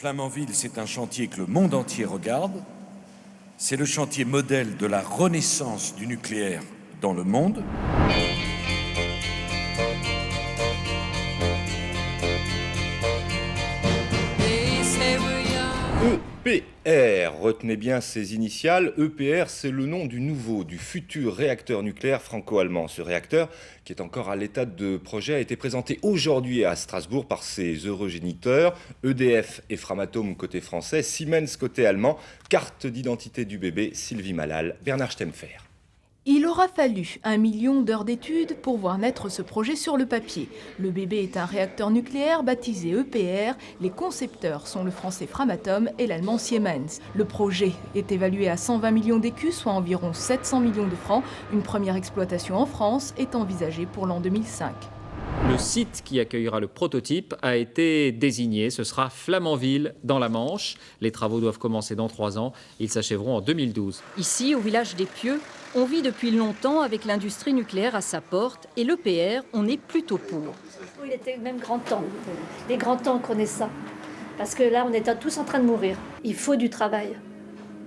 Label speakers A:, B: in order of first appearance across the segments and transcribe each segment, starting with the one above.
A: Flamanville, c'est un chantier que le monde entier regarde. C'est le chantier modèle de la renaissance du nucléaire dans le monde.
B: EPR, retenez bien ces initiales. EPR, c'est le nom du futur réacteur nucléaire franco-allemand. Ce réacteur, qui est encore à l'état de projet, a été présenté aujourd'hui à Strasbourg par ses heureux géniteurs, EDF et Framatome côté français, Siemens côté allemand. Carte d'identité du bébé, Sylvie Malal, Bernard Stemfer.
C: Il aura fallu 1 million d'heures d'études pour voir naître ce projet sur le papier. Le bébé est un réacteur nucléaire baptisé EPR. Les concepteurs sont le français Framatome et l'allemand Siemens. Le projet est évalué à 120 millions d'écus, soit environ 700 millions de francs. Une première exploitation en France est envisagée pour l'an 2005.
D: Le site qui accueillera le prototype a été désigné. Ce sera Flamanville, dans la Manche. Les travaux doivent commencer dans 3 ans. Ils s'achèveront en 2012.
E: Ici, au village des Pieux, on vit depuis longtemps avec l'industrie nucléaire à sa porte. Et l'EPR, on est plutôt pour.
F: Il était même grand temps. Les grands temps qu'on ait ça. Parce que là, on est tous en train de mourir. Il faut du travail.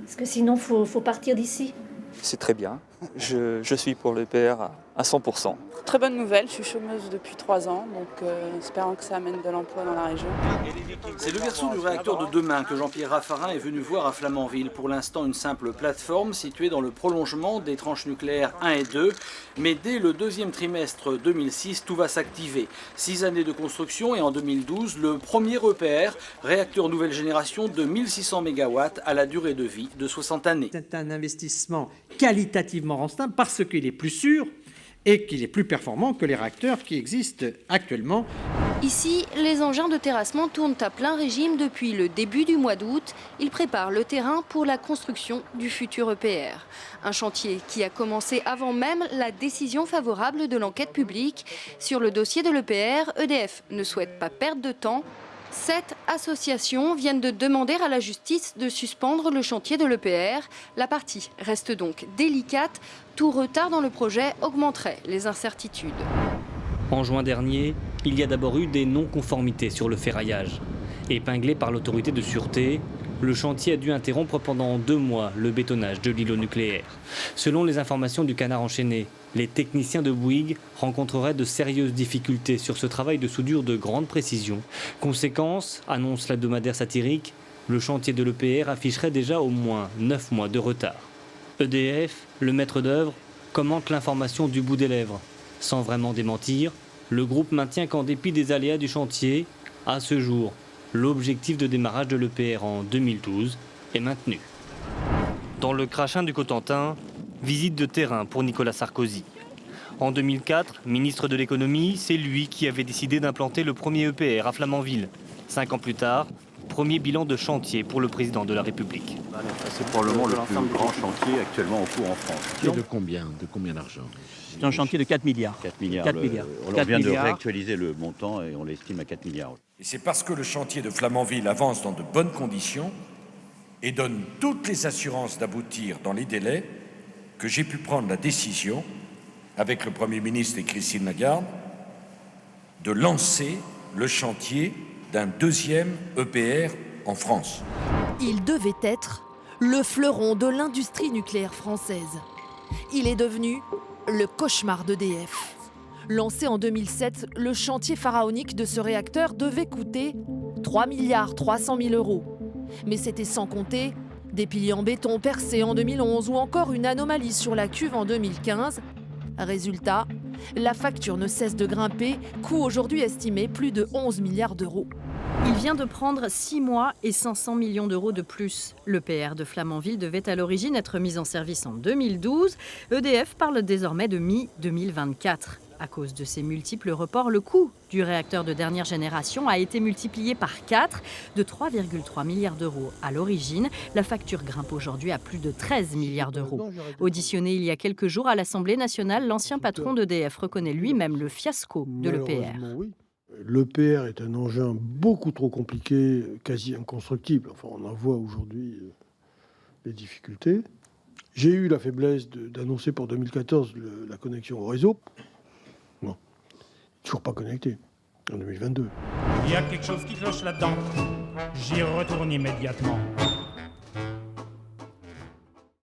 F: Parce que sinon, il faut partir d'ici.
G: C'est très bien. Je suis pour l'EPR à 100%.
H: Très bonne nouvelle, je suis chômeuse depuis 3 ans, donc espérons que ça amène de l'emploi dans la région.
I: C'est le berceau du réacteur de demain que Jean-Pierre Raffarin est venu voir à Flamanville. Pour l'instant, une simple plateforme située dans le prolongement des tranches nucléaires 1 et 2. Mais dès le deuxième trimestre 2006, tout va s'activer. 6 années de construction et en 2012, le premier EPR, réacteur nouvelle génération de 1600 MW à la durée de vie de 60 années.
J: C'est un investissement qualitativement rentable parce qu'il est plus sûr et qu'il est plus performant que les réacteurs qui existent actuellement.
E: Ici, les engins de terrassement tournent à plein régime depuis le début du mois d'août. Ils préparent le terrain pour la construction du futur EPR. Un chantier qui a commencé avant même la décision favorable de l'enquête publique. Sur le dossier de l'EPR, EDF ne souhaite pas perdre de temps. 7 associations viennent de demander à la justice de suspendre le chantier de l'EPR. La partie reste donc délicate. Tout retard dans le projet augmenterait les incertitudes.
K: En juin dernier, il y a d'abord eu des non-conformités sur le ferraillage. Épinglé par l'autorité de sûreté, le chantier a dû interrompre pendant 2 mois le bétonnage de l'îlot nucléaire. Selon les informations du Canard enchaîné, les techniciens de Bouygues rencontreraient de sérieuses difficultés sur ce travail de soudure de grande précision. Conséquence, annonce l'hebdomadaire satirique, le chantier de l'EPR afficherait déjà au moins 9 mois de retard. EDF, le maître d'œuvre, commente l'information du bout des lèvres. Sans vraiment démentir, le groupe maintient qu'en dépit des aléas du chantier, à ce jour, l'objectif de démarrage de l'EPR en 2012 est maintenu. Dans le Crachin du Cotentin, visite de terrain pour Nicolas Sarkozy. En 2004, ministre de l'économie, c'est lui qui avait décidé d'implanter le premier EPR à Flamanville. 5 ans plus tard, premier bilan de chantier pour le président de la République.
L: C'est probablement le plus grand chantier actuellement en cours en France.
M: Et de combien d'argent?
J: C'est un chantier de 4 milliards.
L: 4 milliards.
J: 4 milliards.
L: On vient de réactualiser le montant et on l'estime à 4 milliards.
A: Et c'est parce que le chantier de Flamanville avance dans de bonnes conditions et donne toutes les assurances d'aboutir dans les délais que j'ai pu prendre la décision, avec le Premier ministre et Christine Lagarde, de lancer le chantier d'un 2e EPR en France.
N: Il devait être le fleuron de l'industrie nucléaire française. Il est devenu le cauchemar d'EDF. Lancé en 2007, le chantier pharaonique de ce réacteur devait coûter 3,3 milliards €. Mais c'était sans compter des piliers en béton percés en 2011 ou encore une anomalie sur la cuve en 2015. Résultat, la facture ne cesse de grimper, coût aujourd'hui estimé plus de 11 milliards d'euros.
E: Il vient de prendre 6 mois et 500 millions d'euros de plus. L'EPR de Flamanville devait à l'origine être mis en service en 2012. EDF parle désormais de mi-2024. À cause de ces multiples reports, le coût du réacteur de dernière génération a été multiplié par 4, de 3,3 milliards d'euros à l'origine. La facture grimpe aujourd'hui à plus de 13 milliards d'euros. Auditionné il y a quelques jours à l'Assemblée nationale, l'ancien patron d'EDF reconnaît lui-même le fiasco de l'EPR.
O: Oui. L'EPR est un engin beaucoup trop compliqué, quasi inconstructible. Enfin, on en voit aujourd'hui les difficultés. J'ai eu la faiblesse d'annoncer pour 2014 la connexion au réseau. Non, toujours pas connecté. En 2022.
M: Il y a quelque chose qui cloche là-dedans. J'y retourne immédiatement.